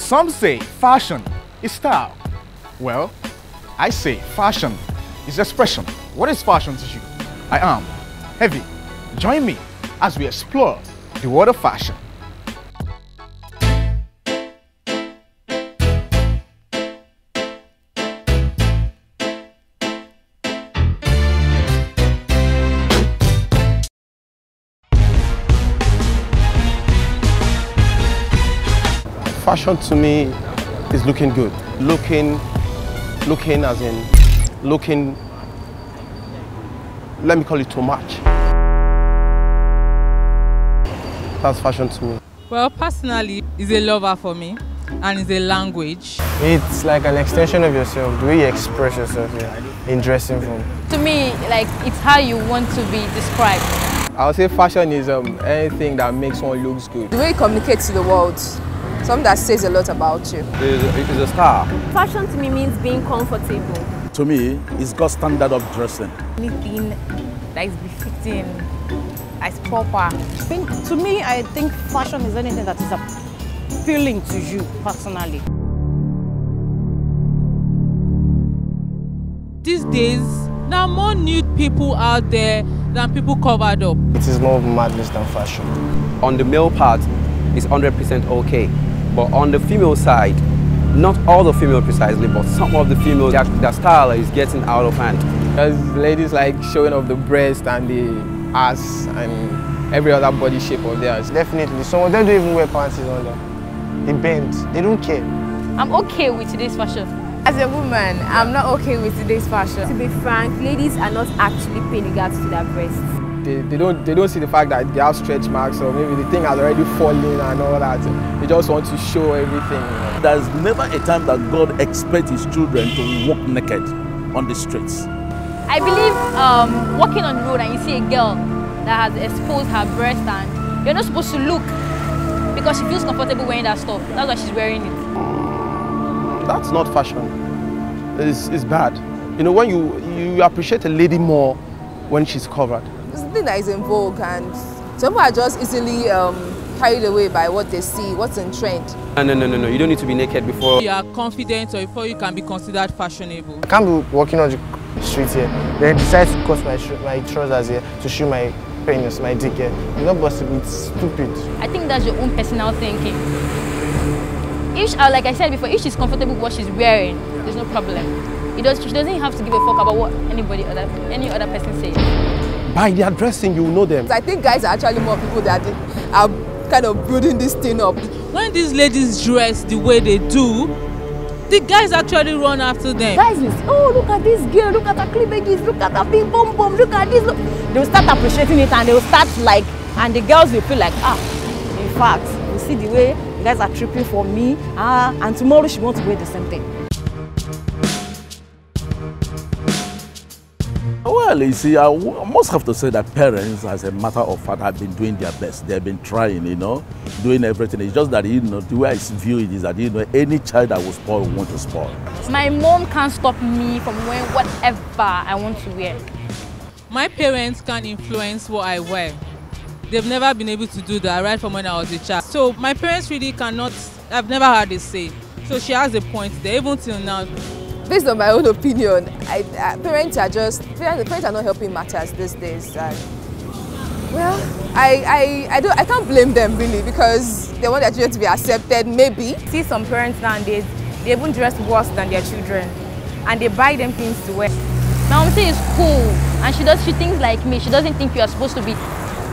Some say fashion is style. Well, I say fashion is expression. What is fashion to you? I am Heavy. Join me as we explore the world of fashion. Fashion to me is looking good. Looking as in, looking, let me call it too much. That's fashion to me. Well, personally, it's a lover for me and it's a language. It's like an extension of yourself, the way you express yourself in dressing form. To me, like, it's how you want to be described. I would say fashion is anything that makes one look good. The way you communicate to the world, something that says a lot about you. It is a style. Fashion to me means being comfortable. To me, it's God's standard of dressing. Anything that is befitting, as proper. To me, I think fashion is anything that is appealing to you personally. These days, there are more nude people out there than people covered up. It is more madness than fashion. On the male part, it's 100% okay. But on the female side, not all the female precisely, but some of the females, their style is getting out of hand. Because ladies like showing off the breast and the ass and every other body shape of theirs. Definitely. Some of them don't even wear pants under. They bend. They don't care. I'm okay with today's fashion. As a woman, I'm not okay with today's fashion. To be frank, ladies are not actually paying regards to their breasts. They don't see the fact that they have stretch marks or maybe the thing has already fallen and all that. They just want to show everything. There's never a time that God expects his children to walk naked on the streets. I believe walking on the road and you see a girl that has exposed her breast and you're not supposed to look because she feels comfortable wearing that stuff. That's why she's wearing it. That's not fashion. It's bad. You know, when you appreciate a lady more when she's covered. It's something that is in vogue and some people are just easily carried away by what they see, what's in trend. No. You don't need to be naked before you are confident or before you can be considered fashionable. I can't be walking on the street here, then decide to cut my trousers here to show my penis, my dick here. It's not possible, it's stupid. I think that's your own personal thinking. Like I said before, if she's comfortable with what she's wearing, there's no problem. She doesn't have to give a fuck about what any other person says. By their dressing, you will know them. I think guys are actually more people that are kind of building this thing up. When these ladies dress the way they do, the guys actually run after them. Guys will say, oh, look at this girl, look at her cleavages, look at her big bum bum, look at this. Look. They will start appreciating it and they will start like, and the girls will feel like, in fact, you see the way you guys are tripping for me, and tomorrow she wants to wear the same thing. Well, you see, I must have to say that parents, as a matter of fact, have been doing their best. They've been trying, doing everything. It's just that, the way I view it is that, any child that will spoil will want to spoil. My mom can't stop me from wearing whatever I want to wear. My parents can't influence what I wear. They've never been able to do that right from when I was a child. So my parents really cannot, I've never had a say. So she has a point there, even till now. Based on my own opinion, parents are not helping matters these days. And, well, I can't blame them really because they want their children to be accepted, maybe. See some parents nowadays, they even dress worse than their children and they buy them things to wear. My mom says it's cool and she thinks like me. She doesn't think you are supposed to be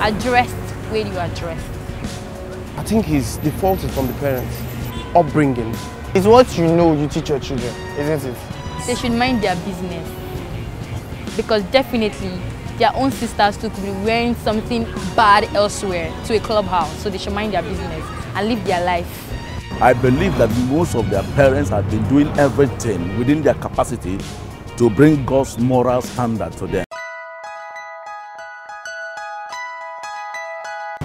addressed where you are dressed. I think the fault is from the parents. Upbringing. It's what you know you teach your children, isn't it? They should mind their business because definitely their own sisters too could be wearing something bad elsewhere to a clubhouse, so they should mind their business and live their life. I believe that most of their parents have been doing everything within their capacity to bring God's moral standard to them.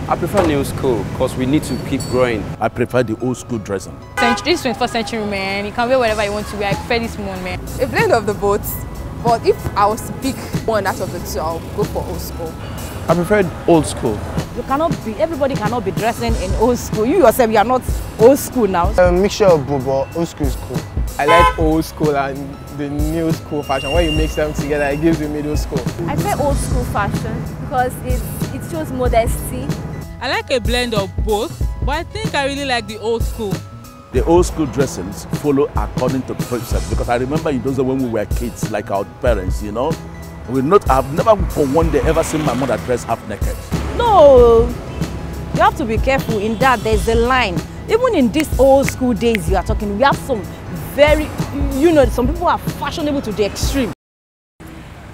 I prefer new school because we need to keep growing. I prefer the old school dressing. This is 21st century, man. You can wear whatever you want to wear. I prefer this one, man. A blend of the both. But if I was to pick one out of the two, I'll go for old school. I prefer old school. everybody cannot be dressing in old school. You yourself, you are not old school now. A mixture of both, but old school is cool. I like old school and the new school fashion. When you mix them together, it gives you middle school. I prefer old school fashion because it shows modesty. I like a blend of both, but I think I really like the old school. The old school dressings follow according to precepts, because I remember in those days when we were kids, like our parents, you know, I've never for one day ever seen my mother dress half naked. No, you have to be careful in that. There's a line. Even in these old school days you are talking, we have some very, some people are fashionable to the extreme.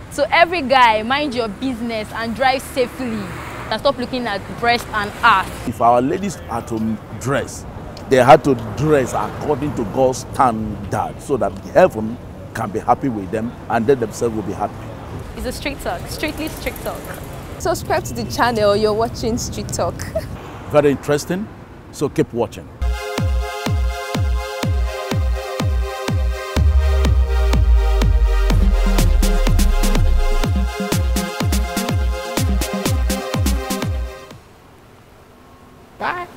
So every guy, mind your business and drive safely and stop looking at breast and ass. If our ladies had to dress, they had to dress according to God's standard so that heaven can be happy with them and they themselves will be happy. It's a Street Talk, strictly Street Talk. Subscribe to the channel. You're watching Street Talk. Very interesting, so keep watching. Bye.